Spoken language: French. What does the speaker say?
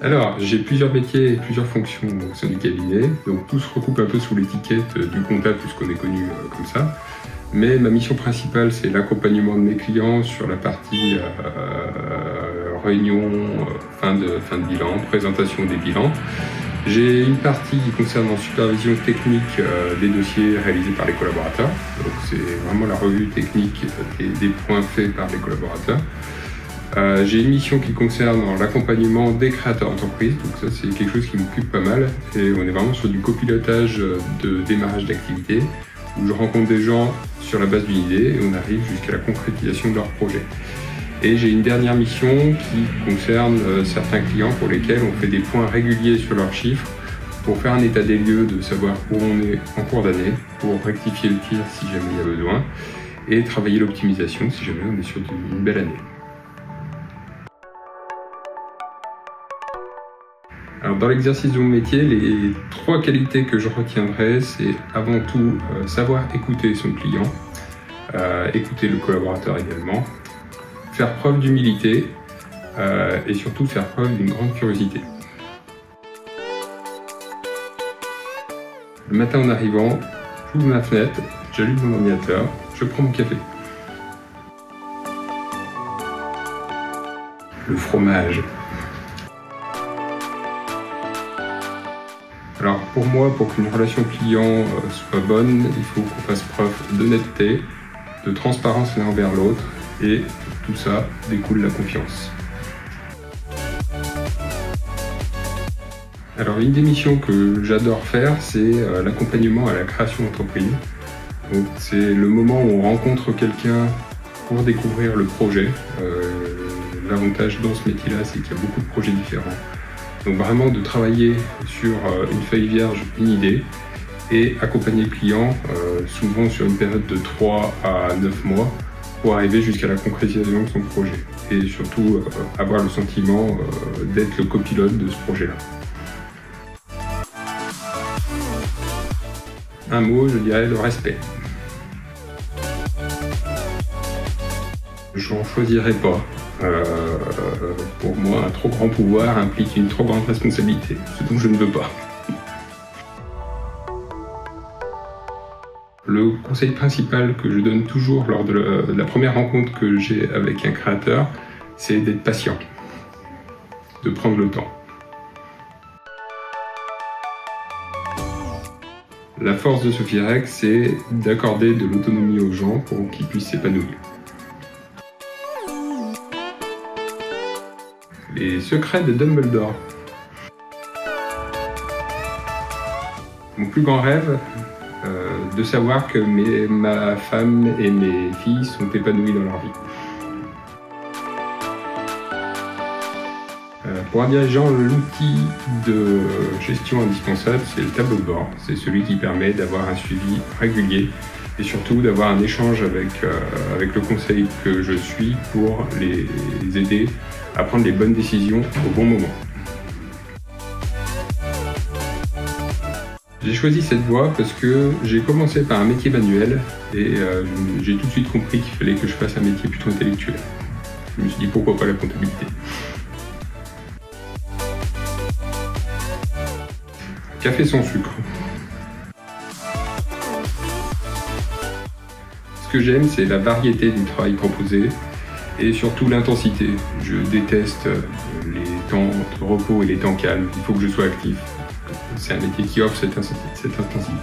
Alors, j'ai plusieurs métiers et plusieurs fonctions au sein du cabinet, donc tout se recoupe un peu sous l'étiquette du comptable puisqu'on est connu comme ça. Mais ma mission principale, c'est l'accompagnement de mes clients sur la partie réunion, fin de bilan, présentation des bilans. J'ai une partie qui concerne en supervision technique des dossiers réalisés par les collaborateurs. Donc c'est vraiment la revue technique des points faits par les collaborateurs. J'ai une mission qui concerne l'accompagnement des créateurs d'entreprise, donc ça c'est quelque chose qui m'occupe pas mal et on est vraiment sur du copilotage de démarrage d'activité où je rencontre des gens sur la base d'une idée et on arrive jusqu'à la concrétisation de leur projet. Et j'ai une dernière mission qui concerne certains clients pour lesquels on fait des points réguliers sur leurs chiffres pour faire un état des lieux, de savoir où on est en cours d'année, pour rectifier le tir si jamais il y a besoin et travailler l'optimisation si jamais on est sur une belle année. Alors dans l'exercice de mon métier, les 3 qualités que je retiendrai, c'est avant tout savoir écouter son client, écouter le collaborateur également, faire preuve d'humilité et surtout faire preuve d'une grande curiosité. Le matin en arrivant, j'ouvre ma fenêtre, j'allume mon ordinateur, je prends mon café. Le fromage. Alors pour moi, pour qu'une relation client soit bonne, il faut qu'on fasse preuve d'honnêteté, de transparence l'un envers l'autre et tout ça découle la confiance. Alors une des missions que j'adore faire, c'est l'accompagnement à la création d'entreprise. Donc c'est le moment où on rencontre quelqu'un pour découvrir le projet. L'avantage dans ce métier-là, c'est qu'il y a beaucoup de projets différents. Donc vraiment de travailler sur une feuille vierge, une idée, et accompagner le client, souvent sur une période de 3 à 9 mois, pour arriver jusqu'à la concrétisation de son projet. Et surtout avoir le sentiment d'être le copilote de ce projet-là. Un mot, je dirais le respect. J'en choisirais pas. Pour moi, un trop grand pouvoir implique une trop grande responsabilité, ce dont je ne veux pas. Le conseil principal que je donne toujours lors de la première rencontre que j'ai avec un créateur, c'est d'être patient, de prendre le temps. La force de Sophie-Rex, c'est d'accorder de l'autonomie aux gens pour qu'ils puissent s'épanouir. Les secrets de Dumbledore. Mon plus grand rêve, de savoir que ma femme et mes filles sont épanouies dans leur vie. Pour un dirigeant, l'outil de gestion indispensable, c'est le tableau de bord. C'est celui qui permet d'avoir un suivi régulier et surtout d'avoir un échange avec le conseil que je suis pour les aider à prendre les bonnes décisions au bon moment. J'ai choisi cette voie parce que j'ai commencé par un métier manuel et j'ai tout de suite compris qu'il fallait que je fasse un métier plutôt intellectuel. Je me suis dit pourquoi pas la comptabilité. Café sans sucre. Ce que j'aime, c'est la variété du travail proposé et surtout l'intensité. Je déteste les temps de repos et les temps calmes. Il faut que je sois actif. C'est un métier qui offre cette intensité.